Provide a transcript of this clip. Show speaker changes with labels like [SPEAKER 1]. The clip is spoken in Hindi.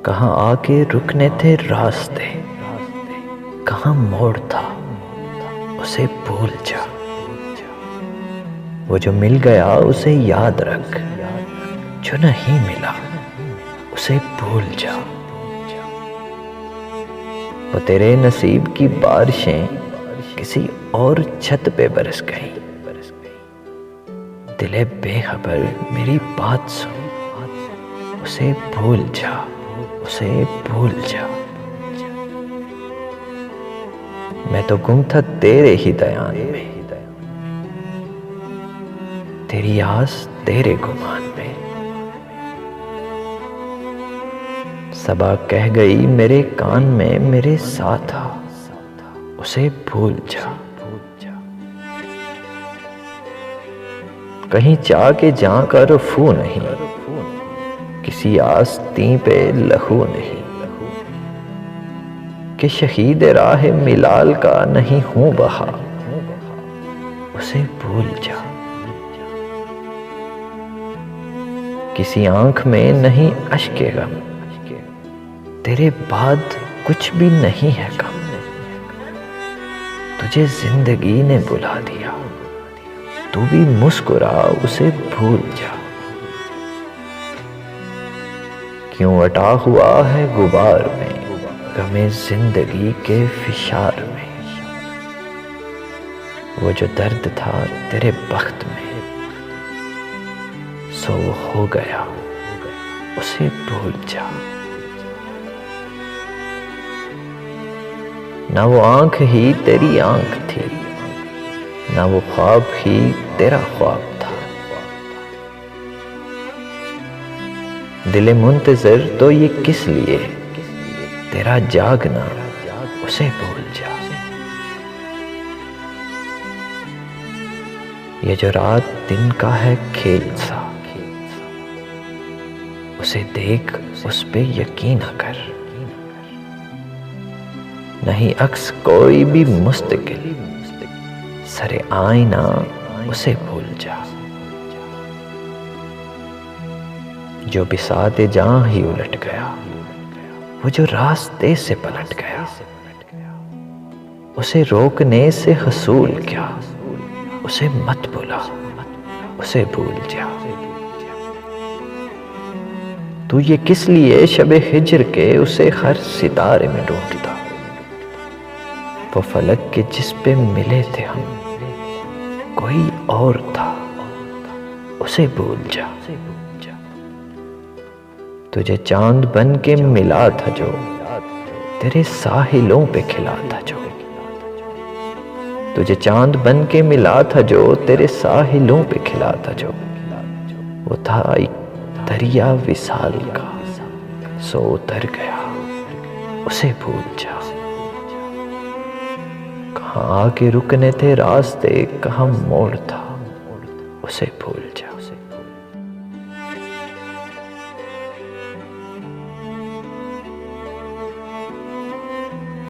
[SPEAKER 1] कहाँ आके रुकने थे रास्ते, कहाँ मोड़ था उसे भूल जा। वो जो मिल गया उसे याद रख, जो नहीं मिला उसे भूल जा। वो तेरे नसीब की बारिशें किसी और छत पे बरस गई। दिले बेखबर मेरी बात सुन, उसे भूल जा, उसे भूल जा। मैं तो गुम था तेरे ही दयान में, तेरी आस तेरे गुमान में। सबा कह गई मेरे कान में मेरे साथ आ, उसे भूल जा। कहीं चाह के जां का रफू नहीं, किसी आस्तीं पे लहू नहीं, कि शहीद राह मिलाल का नहीं हूं बहा, उसे भूल जा। किसी आंख में नहीं अश्के गम, तेरे बाद कुछ भी नहीं है कम। तुझे जिंदगी ने बुला दिया, तू भी मुस्कुरा, उसे भूल जा। क्यों अटा हुआ है गुबार में गमे जिंदगी के फिशार में। वो जो दर्द था तेरे बख्त में, सो हो गया, उसे भूल जा। ना वो आंख ही तेरी आंख थी, ना वो ख्वाब ही तेरा ख्वाब था। दिले मुंतज़िर तो ये किस लिए, तेरा जागना उसे भूल जा। ये जो रात दिन का है खेल सा, उसे देख उस पे यकीन कर। नहीं अक्स कोई भी मुस्तकिल, सरे आईना उसे भूल जा। जो बिसाते जहां ही उलट गया, वो जो रास्ते से पलट गया, उसे रोकने से हसूल क्या, उसे मत बुला, उसे भूल जा। तू ये किस लिए शबे हिज्र के उसे हर सितारे में ढूंढता। वो फलक के जिस पे मिले थे हम कोई और था, उसे भूल जा। तुझे चांद बन के मिला था जो, तेरे साहिलों पे खिला था जो। तुझे चांद बन के मिला था जो, तेरे साहिलों पे खिला था जो। वो था एक दरिया विसाल का, सो उतर गया, उसे भूल जा। कहाँ आके रुकने थे रास्ते, कहाँ मोड़ था, उसे भूल जा।